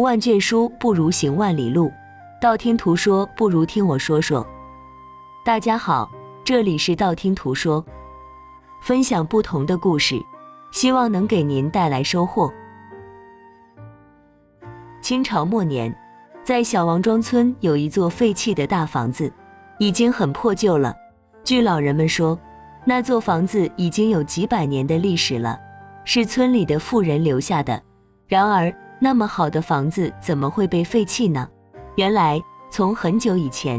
万卷书不如行万里路，道听途说不如听我说说。大家好，这里是道听途说，分享不同的故事，希望能给您带来收获。清朝末年，在小王庄村有一座废弃的大房子，已经很破旧了。据老人们说，那座房子已经有几百年的历史了，是村里的富人留下的。然而，那么好的房子怎么会被废弃呢？原来，从很久以前，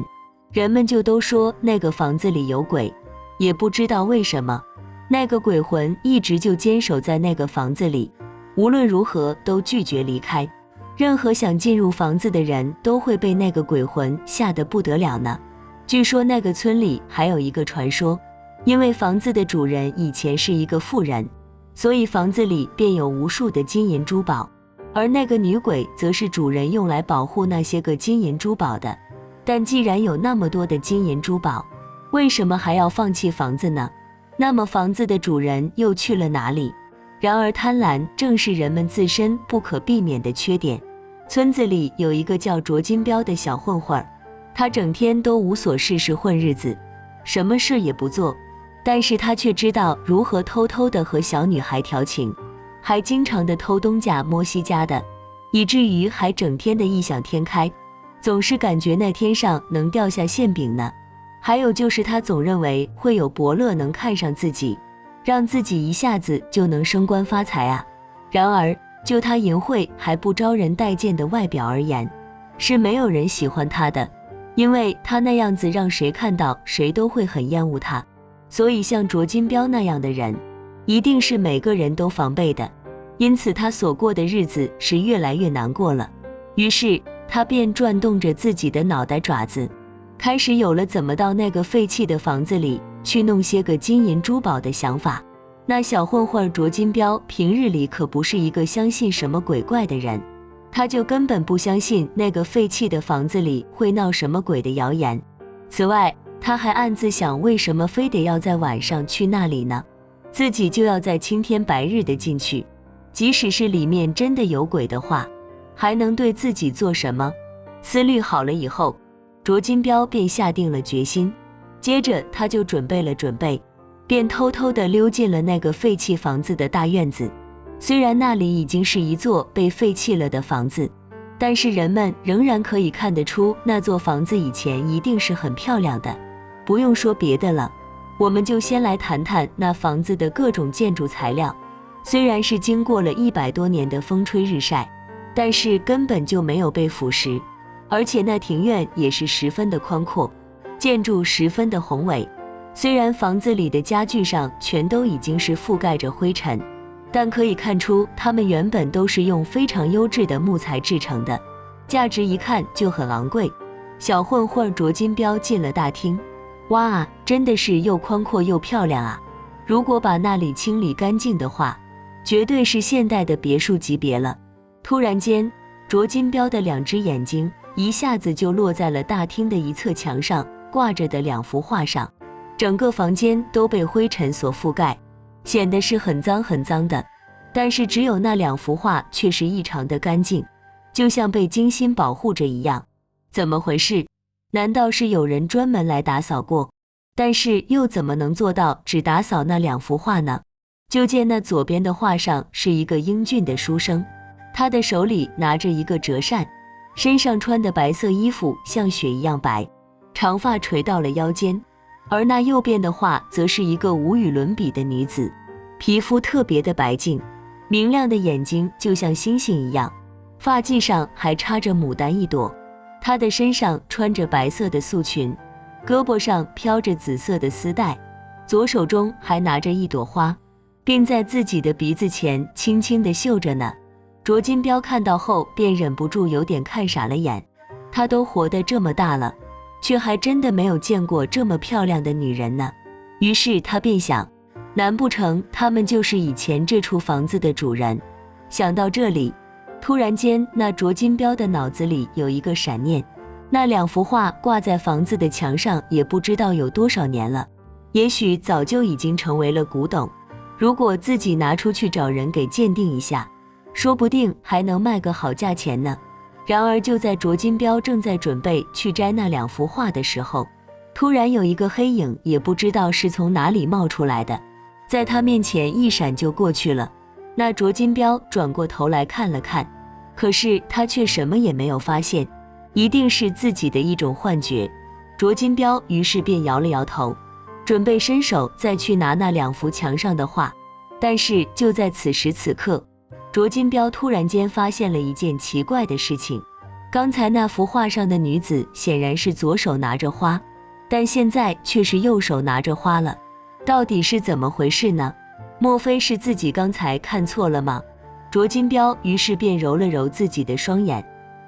人们就都说那个房子里有鬼，也不知道为什么，那个鬼魂一直就坚守在那个房子里，无论如何都拒绝离开。任何想进入房子的人都会被那个鬼魂吓得不得了呢。据说那个村里还有一个传说，因为房子的主人以前是一个富人，所以房子里便有无数的金银珠宝，而那个女鬼则是主人用来保护那些个金银珠宝的。但既然有那么多的金银珠宝，为什么还要放弃房子呢？那么房子的主人又去了哪里？然而贪婪正是人们自身不可避免的缺点。村子里有一个叫卓金彪的小混混，他整天都无所事事混日子，什么事也不做，但是他却知道如何偷偷地和小女孩调情，还经常地偷东家摸西家的，以至于还整天的异想天开，总是感觉那天上能掉下馅饼呢。还有就是他总认为会有伯乐能看上自己，让自己一下子就能升官发财啊。然而就他淫秽还不招人待见的外表而言，是没有人喜欢他的，因为他那样子让谁看到谁都会很厌恶他。所以像卓金彪那样的人，一定是每个人都防备的，因此他所过的日子是越来越难过了。于是他便转动着自己的脑袋爪子，开始有了怎么到那个废弃的房子里去弄些个金银珠宝的想法。那小混混卓金彪平日里可不是一个相信什么鬼怪的人，他就根本不相信那个废弃的房子里会闹什么鬼的谣言。此外，他还暗自想，为什么非得要在晚上去那里呢？自己就要在青天白日的进去，即使是里面真的有鬼的话，还能对自己做什么？思虑好了以后，卓金彪便下定了决心，接着他就准备，便偷偷地溜进了那个废弃房子的大院子。虽然那里已经是一座被废弃了的房子，但是人们仍然可以看得出那座房子以前一定是很漂亮的。不用说别的了，我们就先来谈谈那房子的各种建筑材料。虽然是经过了100多年的风吹日晒，但是根本就没有被腐蚀，而且那庭院也是十分的宽阔，建筑十分的宏伟。虽然房子里的家具上全都已经是覆盖着灰尘，但可以看出它们原本都是用非常优质的木材制成的，价值一看就很昂贵。小混混卓金彪进了大厅，哇，真的是又宽阔又漂亮啊！如果把那里清理干净的话，绝对是现代的别墅级别了。突然间，卓金彪的2只眼睛一下子就落在了大厅的一侧墙上挂着的2幅画上。整个房间都被灰尘所覆盖，显得是很脏的，但是只有那2幅画却是异常的干净，就像被精心保护着一样。怎么回事？难道是有人专门来打扫过？但是又怎么能做到只打扫那2幅画呢？就见那左边的画上是一个英俊的书生，他的手里拿着一个折扇，身上穿的白色衣服像雪一样白，长发垂到了腰间。而那右边的画则是一个无与伦比的女子，皮肤特别的白净，明亮的眼睛就像星星一样，发髻上还插着牡丹1朵。她的身上穿着白色的素裙，胳膊上飘着紫色的丝带，左手中还拿着1朵花，并在自己的鼻子前轻轻地嗅着呢。卓金彪看到后便忍不住有点看傻了眼，他都活得这么大了，却还真的没有见过这么漂亮的女人呢。于是他便想，难不成他们就是以前这处房子的主人？想到这里，突然间那卓金彪的脑子里有一个闪念，那2幅画挂在房子的墙上也不知道有多少年了，也许早就已经成为了古董。如果自己拿出去找人给鉴定一下，说不定还能卖个好价钱呢。然而就在卓金彪正在准备去摘那2幅画的时候，突然有一个黑影，也不知道是从哪里冒出来的，在他面前一闪就过去了。那卓金彪转过头来看了看，可是他却什么也没有发现，一定是自己的一种幻觉。卓金彪于是便摇了摇头，准备伸手再去拿那2幅墙上的画。但是就在此时此刻，卓金彪突然间发现了一件奇怪的事情，刚才那幅画上的女子显然是左手拿着花，但现在却是右手拿着花了，到底是怎么回事呢？莫非是自己刚才看错了吗？卓金彪于是便揉了揉自己的双眼，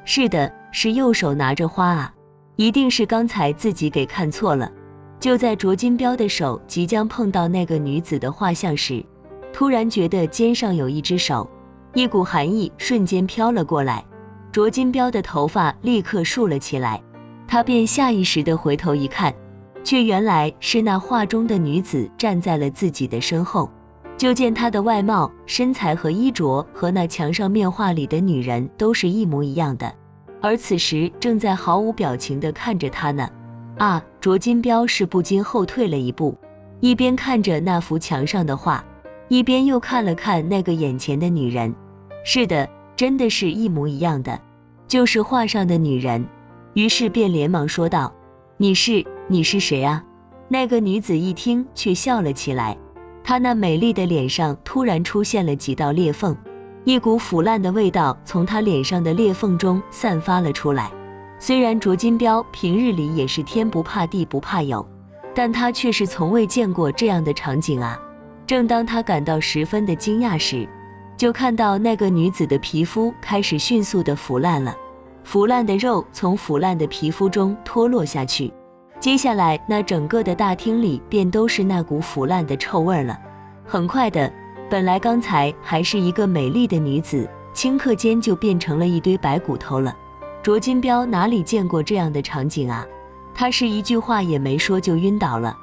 是的，是右手拿着花啊，一定是刚才自己给看错了。就在卓金彪的手即将碰到那个女子的画像时，突然觉得肩上有一只手，一股寒意瞬间飘了过来，卓金彪的头发立刻竖了起来，他便下意识地回头一看，却原来是那画中的女子站在了自己的身后。就见她的外貌、身材和衣着和那墙上面画里的女人都是一模一样的，而此时正在毫无表情地看着他呢。啊！卓金彪是不禁后退了一步，一边看着那幅墙上的画，一边又看了看那个眼前的女人。是的，真的是一模一样的，就是画上的女人。于是便连忙说道：“你是谁啊？”那个女子一听却笑了起来，她那美丽的脸上突然出现了几道裂缝，一股腐烂的味道从她脸上的裂缝中散发了出来。虽然卓金彪平日里也是天不怕地不怕有，但他却是从未见过这样的场景啊。正当他感到十分的惊讶时，就看到那个女子的皮肤开始迅速的腐烂了，腐烂的肉从腐烂的皮肤中脱落下去，接下来那整个的大厅里便都是那股腐烂的臭味了。很快的，本来刚才还是一个美丽的女子，顷刻间就变成了一堆白骨头了。卓金彪哪里见过这样的场景啊，他是一句话也没说就晕倒了。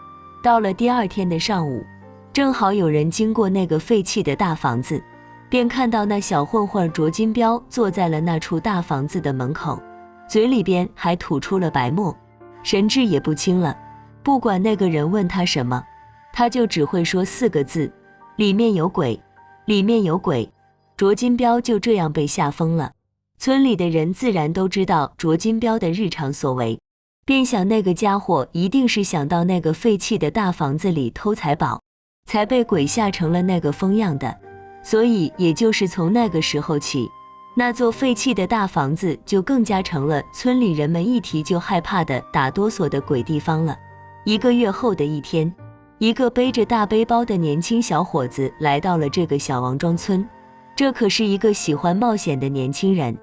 到了第2天的上午，正好有人经过那个废弃的大房子，便看到那小混混卓金彪坐在了那处大房子的门口，嘴里边还吐出了白沫，神志也不清了。不管那个人问他什么，他就只会说4个字：里面有鬼，里面有鬼。卓金彪就这样被吓疯了。村里的人自然都知道卓金彪的日常所为，便想那个家伙一定是想到那个废弃的大房子里偷财宝，才被鬼吓成了那个疯样的。所以也就是从那个时候起，那座废弃的大房子就更加成了村里人们一提就害怕的打哆嗦的鬼地方了。1个月后的一天，一个背着大背包的年轻小伙子来到了这个小王庄村。这可是一个喜欢冒险的年轻人，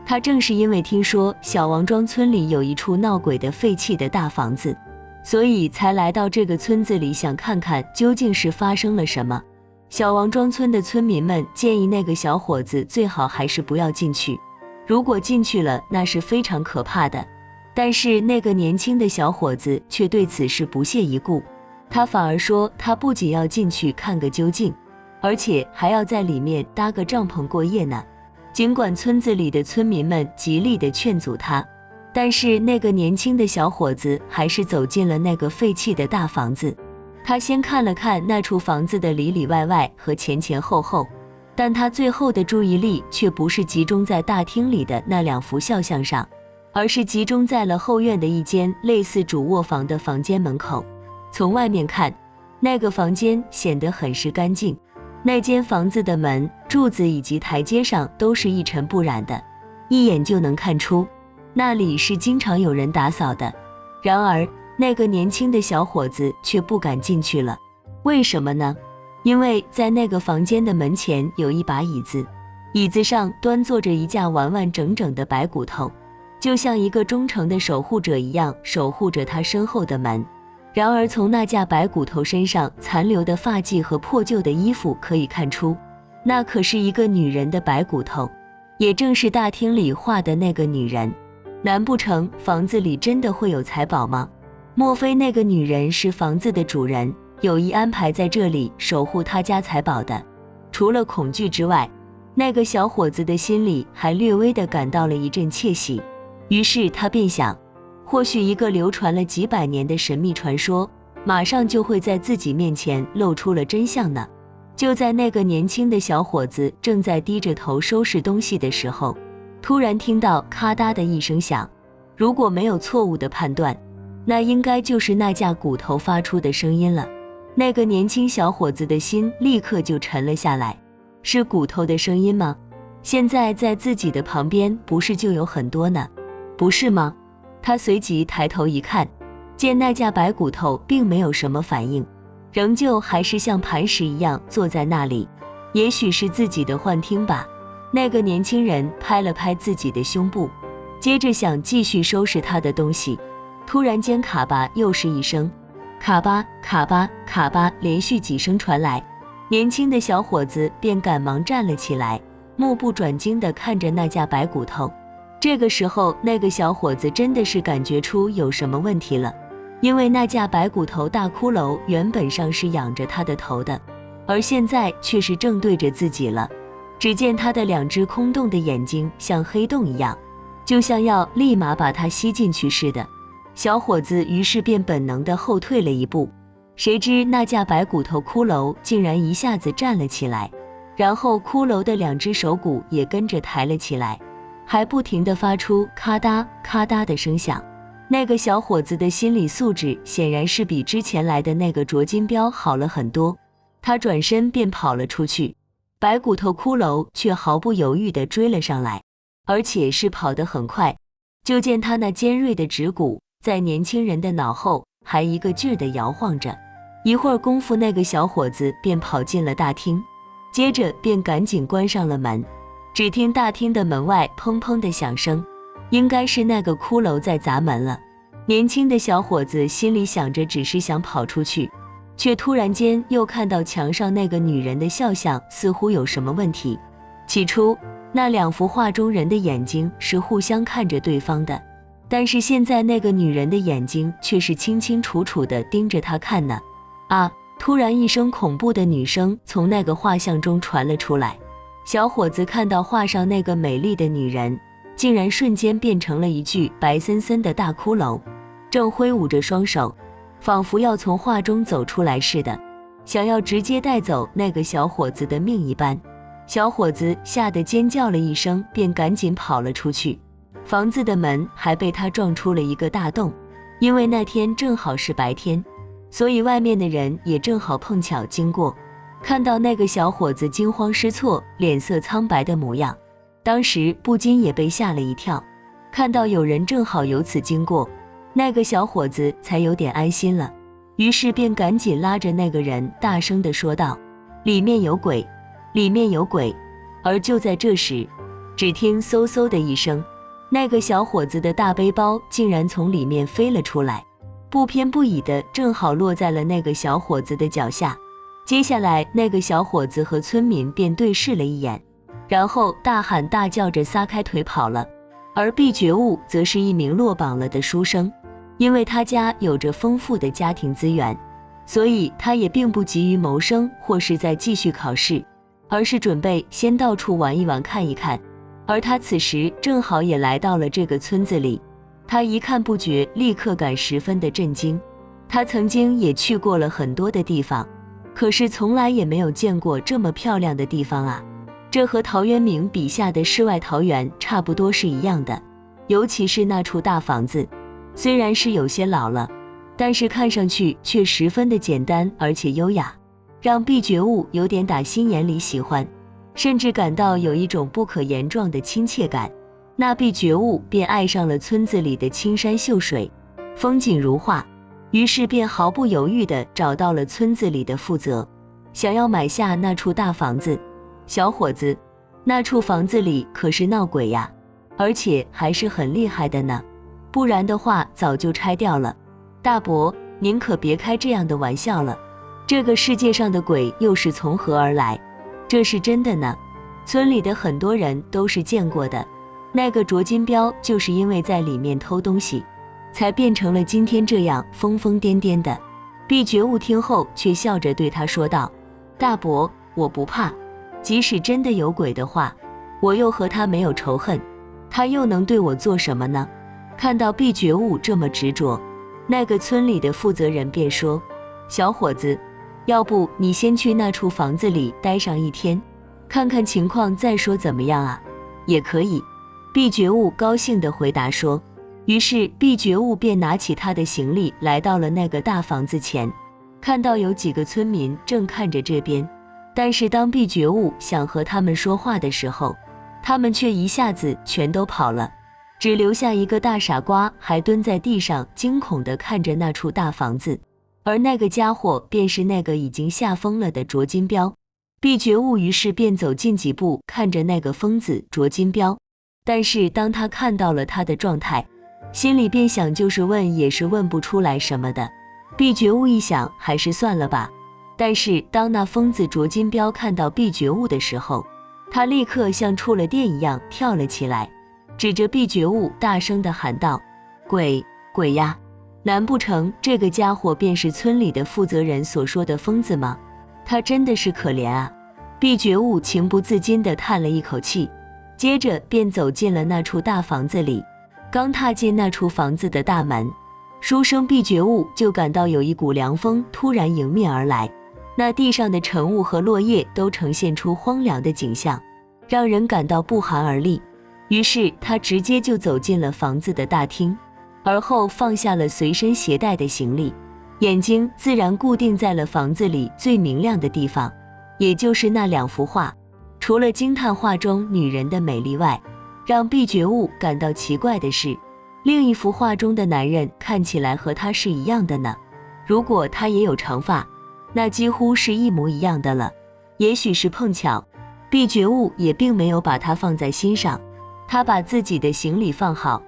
他正是因为听说小王庄村里有一处闹鬼的废弃的大房子，所以才来到这个村子里，想看看究竟是发生了什么。小王庄村的村民们建议那个小伙子最好还是不要进去，如果进去了那是非常可怕的。但是那个年轻的小伙子却对此事不屑一顾，他反而说他不仅要进去看个究竟，而且还要在里面搭个帐篷过夜呢。尽管村子里的村民们极力地劝阻他，但是那个年轻的小伙子还是走进了那个废弃的大房子。他先看了看那处房子的里里外外和前前后后，但他最后的注意力却不是集中在大厅里的那2幅肖像上，而是集中在了后院的一间类似主卧房的房间门口。从外面看，那个房间显得很是干净，那间房子的门、柱子以及台阶上都是一尘不染的，一眼就能看出那里是经常有人打扫的。然而那个年轻的小伙子却不敢进去了。为什么呢？因为在那个房间的门前有一把椅子，椅子上端坐着一架完完整整的白骨头，就像一个忠诚的守护者一样守护着他身后的门。然而从那架白骨头身上残留的发髻和破旧的衣服可以看出，那可是一个女人的白骨头，也正是大厅里画的那个女人。难不成房子里真的会有财宝吗？莫非那个女人是房子的主人，有意安排在这里守护他家财宝的？除了恐惧之外，那个小伙子的心里还略微地感到了一阵窃喜，于是他便想，或许一个流传了几百年的神秘传说，马上就会在自己面前露出了真相呢。就在那个年轻的小伙子正在低着头收拾东西的时候，突然听到咔嗒的一声响，如果没有错误的判断，那应该就是那架骨头发出的声音了。那个年轻小伙子的心立刻就沉了下来，是骨头的声音吗？现在在自己的旁边不是就有很多呢，不是吗？他随即抬头一看，见那架白骨头并没有什么反应，仍旧还是像磐石一样坐在那里。也许是自己的幻听吧。那个年轻人拍了拍自己的胸部，接着想继续收拾他的东西，突然间卡吧又是一声，卡吧卡吧卡吧，连续几声传来，年轻的小伙子便赶忙站了起来，目不转睛地看着那架白骨头。这个时候那个小伙子真的是感觉出有什么问题了，因为那架白骨头大骷髅原本上是仰着他的头的，而现在却是正对着自己了。只见他的两只空洞的眼睛像黑洞一样，就像要立马把他吸进去似的。小伙子于是便本能地后退了一步，谁知那架白骨头骷髅竟然一下子站了起来，然后骷髅的两只手骨也跟着抬了起来，还不停地发出咔嗒咔嗒的声响。那个小伙子的心理素质显然是比之前来的那个卓金彪好了很多，他转身便跑了出去，白骨头骷髅却毫不犹豫地追了上来，而且是跑得很快。就见他那尖锐的指骨在年轻人的脑后还一个劲儿地摇晃着。一会儿功夫，那个小伙子便跑进了大厅，接着便赶紧关上了门。只听大厅的门外砰砰的响声，应该是那个骷髅在砸门了。年轻的小伙子心里想着只是想跑出去，却突然间又看到墙上那个女人的肖像似乎有什么问题。起初那两幅画中人的眼睛是互相看着对方的，但是现在那个女人的眼睛却是清清楚楚地盯着他看呢。啊！突然一声恐怖的女声从那个画像中传了出来。小伙子看到画上那个美丽的女人竟然瞬间变成了一具白森森的大骷髅，正挥舞着双手，仿佛要从画中走出来似的，想要直接带走那个小伙子的命一般。小伙子吓得尖叫了一声，便赶紧跑了出去。房子的门还被他撞出了一个大洞，因为那天正好是白天，所以外面的人也正好碰巧经过，看到那个小伙子惊慌失措、脸色苍白的模样，当时不禁也被吓了一跳。看到有人正好由此经过，那个小伙子才有点安心了，于是便赶紧拉着那个人大声地说道：“里面有鬼，里面有鬼！”而就在这时，只听嗖嗖的一声，那个小伙子的大背包竟然从里面飞了出来，不偏不倚的正好落在了那个小伙子的脚下。接下来那个小伙子和村民便对视了一眼，然后大喊大叫着撒开腿跑了。而毕觉悟则是一名落榜了的书生，因为他家有着丰富的家庭资源，所以他也并不急于谋生或是再继续考试，而是准备先到处玩一玩看一看。而他此时正好也来到了这个村子里，他一看不觉立刻感十分的震惊。他曾经也去过了很多的地方，可是从来也没有见过这么漂亮的地方啊。这和陶渊明笔下的世外桃源差不多是一样的，尤其是那处大房子，虽然是有些老了，但是看上去却十分的简单而且优雅，让毕觉悟有点打心眼里喜欢，甚至感到有一种不可言状的亲切感。那毕觉悟便爱上了村子里的青山秀水，风景如画，于是便毫不犹豫地找到了村子里的负责，想要买下那处大房子。小伙子，那处房子里可是闹鬼呀，而且还是很厉害的呢，不然的话早就拆掉了。大伯，您可别开这样的玩笑了，这个世界上的鬼又是从何而来？这是真的呢，村里的很多人都是见过的。那个卓金彪就是因为在里面偷东西，才变成了今天这样疯疯癫癫的。毕觉悟听后却笑着对他说道：“大伯，我不怕，即使真的有鬼的话，我又和他没有仇恨，他又能对我做什么呢？看到毕觉悟这么执着，那个村里的负责人便说：小伙子，要不你先去那处房子里待上1天，看看情况再说怎么样啊？也可以。毕觉悟高兴地回答说。于是毕觉悟便拿起他的行李来到了那个大房子前，看到有几个村民正看着这边，但是当毕觉悟想和他们说话的时候，他们却一下子全都跑了，只留下一个大傻瓜还蹲在地上惊恐地看着那处大房子，而那个家伙便是那个已经吓疯了的卓金彪。毕觉悟于是便走近几步看着那个疯子卓金彪，但是当他看到了他的状态，心里便想就是问也是问不出来什么的。毕觉悟一想还是算了吧，但是当那疯子卓金彪看到毕觉悟的时候，他立刻像触了电一样跳了起来，指着毕觉悟大声地喊道：鬼呀！难不成这个家伙便是村里的负责人所说的疯子吗？他真的是可怜啊！毕觉悟情不自禁地叹了一口气，接着便走进了那处大房子里。刚踏进那处房子的大门，书生毕觉悟就感到有一股凉风突然迎面而来，那地上的尘雾和落叶都呈现出荒凉的景象，让人感到不寒而栗。于是他直接就走进了房子的大厅，而后放下了随身携带的行李，眼睛自然固定在了房子里最明亮的地方，也就是那2幅画。除了惊叹画中女人的美丽外，让毕觉悟感到奇怪的是，另一幅画中的男人看起来和他是一样的呢。如果他也有长发，那几乎是一模一样的了。也许是碰巧，毕觉悟也并没有把它放在心上。他把自己的行李放好，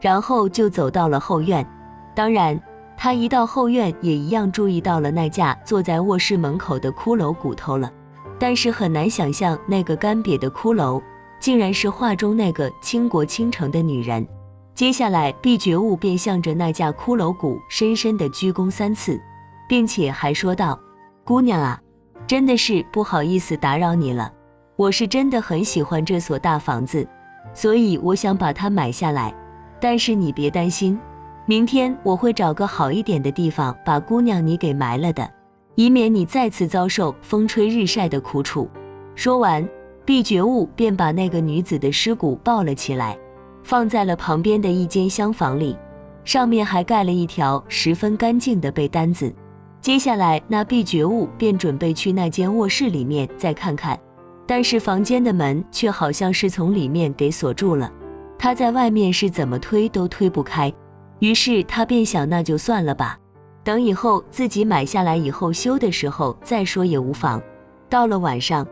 然后就走到了后院。当然，他一到后院也一样注意到了那架坐在卧室门口的骷髅骨头了，但是很难想象那个干瘪的骷髅竟然是画中那个倾国倾城的女人。接下来毕觉悟便向着那架骷髅骨深深地鞠躬3次，并且还说道：姑娘啊，真的是不好意思打扰你了，我是真的很喜欢这所大房子，所以我想把它买下来，但是你别担心，明天我会找个好一点的地方把姑娘你给埋了的，以免你再次遭受风吹日晒的苦楚。说完，毕觉悟便把那个女子的尸骨抱了起来，放在了旁边的一间厢房里，上面还盖了一条十分干净的被单子。接下来那毕觉悟便准备去那间卧室里面再看看，但是房间的门却好像是从里面给锁住了，他在外面是怎么推都推不开。于是他便想那就算了吧，等以后自己买下来以后修的时候再说也无妨。到了晚上，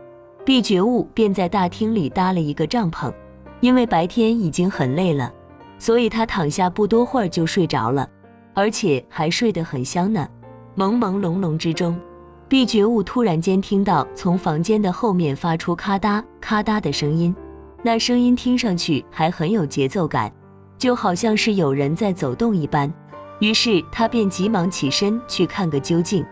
毕觉悟便在大厅里搭了一个帐篷，因为白天已经很累了，所以他躺下不多会儿就睡着了，而且还睡得很香呢。朦朦胧胧之中，毕觉悟突然间听到从房间的后面发出咔嗒咔嗒的声音，那声音听上去还很有节奏感，就好像是有人在走动一般。于是他便急忙起身去看个究竟，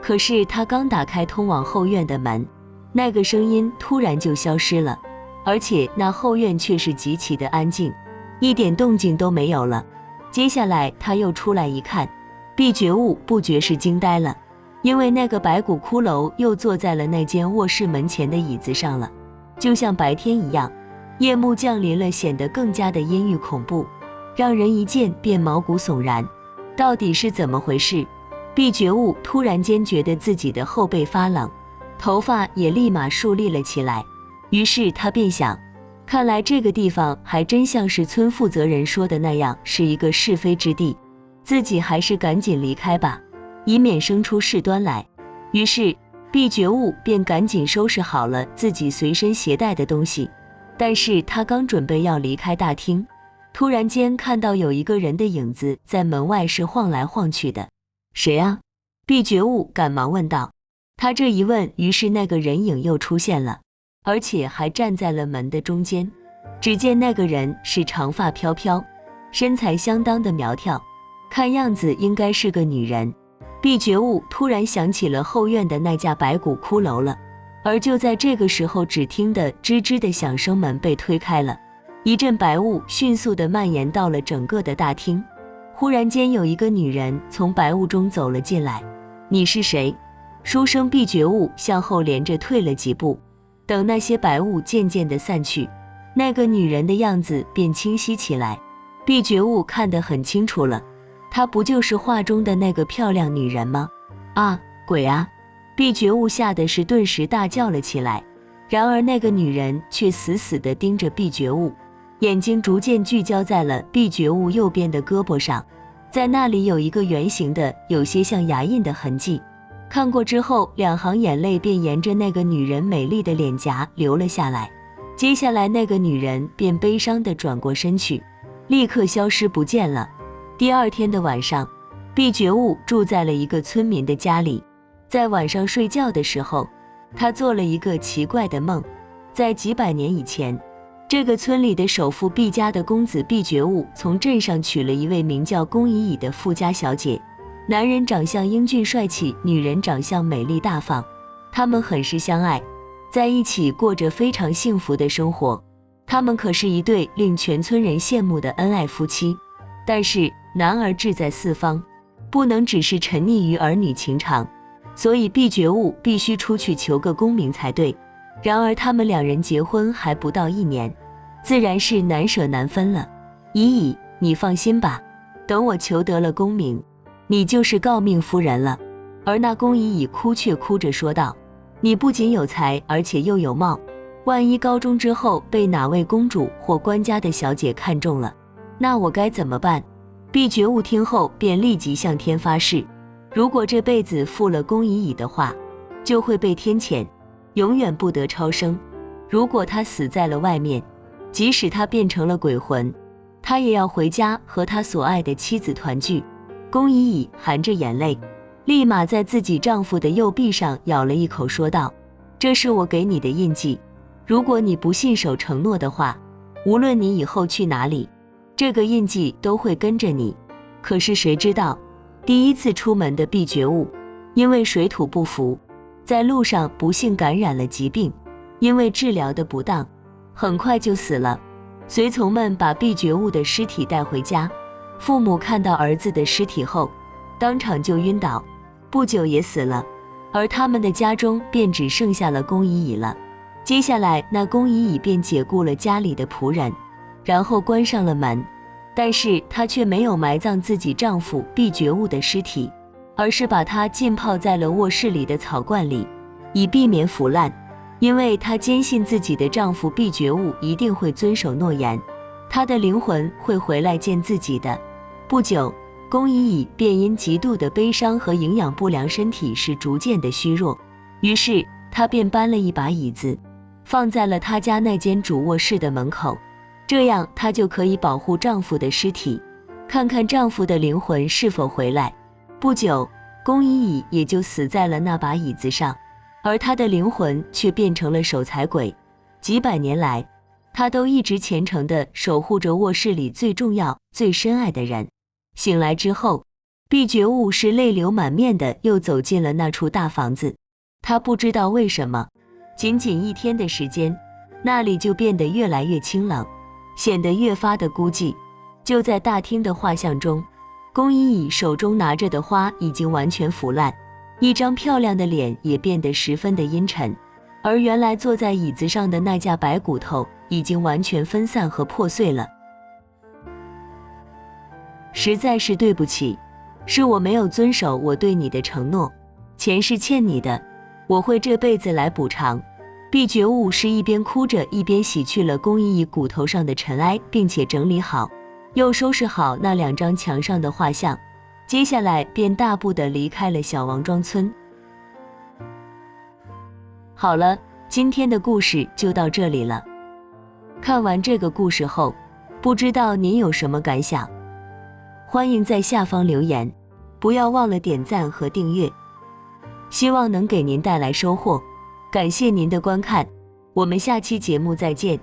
可是他刚打开通往后院的门，那个声音突然就消失了，而且那后院却是极其的安静，一点动静都没有了。接下来他又出来一看，毕觉悟不觉是惊呆了，因为那个白骨骷髅又坐在了那间卧室门前的椅子上了，就像白天一样，夜幕降临了，显得更加的阴郁恐怖，让人一见便毛骨悚然。到底是怎么回事？毕觉悟突然间觉得自己的后背发冷，头发也立马竖立了起来。于是他便想，看来这个地方还真像是村负责人说的那样是一个是非之地，自己还是赶紧离开吧，以免生出事端来。于是毕觉悟便赶紧收拾好了自己随身携带的东西，但是他刚准备要离开大厅，突然间看到有一个人的影子在门外是晃来晃去的。谁啊？毕觉悟赶忙问道。他这一问，于是那个人影又出现了，而且还站在了门的中间。只见那个人是长发飘飘，身材相当的苗条，看样子应该是个女人。毕觉悟突然想起了后院的那架白骨骷髅了，而就在这个时候，只听得吱吱的响声，门被推开了，一阵白雾迅速地蔓延到了整个的大厅。忽然间，有一个女人从白雾中走了进来。你是谁？书生毕觉悟向后连着退了几步，等那些白雾渐渐地散去，那个女人的样子便清晰起来。毕觉悟看得很清楚了，她不就是画中的那个漂亮女人吗？啊，鬼啊！毕觉悟吓得是顿时大叫了起来。然而那个女人却死死地盯着毕觉悟，眼睛逐渐聚焦在了毕觉悟右边的胳膊上，在那里有一个圆形的有些像牙印的痕迹。看过之后，两行眼泪便沿着那个女人美丽的脸颊流了下来。接下来那个女人便悲伤地转过身去，立刻消失不见了。第二天的晚上，毕觉悟住在了一个村民的家里。在晚上睡觉的时候，他做了一个奇怪的梦。在几百年以前，这个村里的首富毕家的公子毕觉悟从镇上娶了一位名叫龚乙乙的富家小姐。男人长相英俊帅气，女人长相美丽大方，他们很是相爱，在一起过着非常幸福的生活。他们可是一对令全村人羡慕的恩爱夫妻。但是男儿志在四方，不能只是沉溺于儿女情长，所以毕觉悟必须出去求个功名才对。然而他们两人结婚还不到1年，自然是难舍难分了。乙乙，你放心吧，等我求得了功名，你就是诰命夫人了。而那龚乙乙哭却哭着说道，你不仅有才，而且又有貌，万一高中之后被哪位公主或官家的小姐看中了，那我该怎么办？毕觉悟听后便立即向天发誓，如果这辈子负了龚乙乙的话，就会被天谴，永远不得超生。如果他死在了外面，即使他变成了鬼魂，他也要回家和他所爱的妻子团聚。龚乙乙含着眼泪，立马在自己丈夫的右臂上咬了一口，说道，这是我给你的印记，如果你不信守承诺的话，无论你以后去哪里，这个印记都会跟着你。可是谁知道，第一次出门的毕觉悟因为水土不服，在路上不幸感染了疾病，因为治疗的不当，很快就死了。随从们把毕觉悟的尸体带回家，父母看到儿子的尸体后，当场就晕倒，不久也死了。而他们的家中便只剩下了龚乙乙了。接下来那龚乙乙便解雇了家里的仆人，然后关上了门。但是她却没有埋葬自己丈夫毕觉悟的尸体，而是把它浸泡在了卧室里的草罐里，以避免腐烂。因为她坚信自己的丈夫毕觉悟一定会遵守诺言，他的灵魂会回来见自己的。不久，龚乙乙便因极度的悲伤和营养不良，身体是逐渐的虚弱。于是她便搬了一把椅子，放在了她家那间主卧室的门口，这样她就可以保护丈夫的尸体，看看丈夫的灵魂是否回来。不久，龚乙乙也就死在了那把椅子上，而她的灵魂却变成了守财鬼。几百年来，她都一直虔诚地守护着卧室里最重要、最深爱的人。醒来之后，毕觉悟是泪流满面的又走进了那处大房子。他不知道为什么，仅仅1天的时间，那里就变得越来越清冷，显得越发的孤寂。就在大厅的画像中，龚乙乙手中拿着的花已经完全腐烂，一张漂亮的脸也变得十分的阴沉，而原来坐在椅子上的那架白骨头已经完全分散和破碎了。实在是对不起，是我没有遵守我对你的承诺，钱是欠你的，我会这辈子来补偿。毕觉悟是一边哭着一边洗去了龚乙乙骨头上的尘埃，并且整理好又收拾好那2张墙上的画像，接下来便大步地离开了小王庄村。好了，今天的故事就到这里了。看完这个故事后，不知道您有什么感想？欢迎在下方留言，不要忘了点赞和订阅，希望能给您带来收获。感谢您的观看，我们下期节目再见。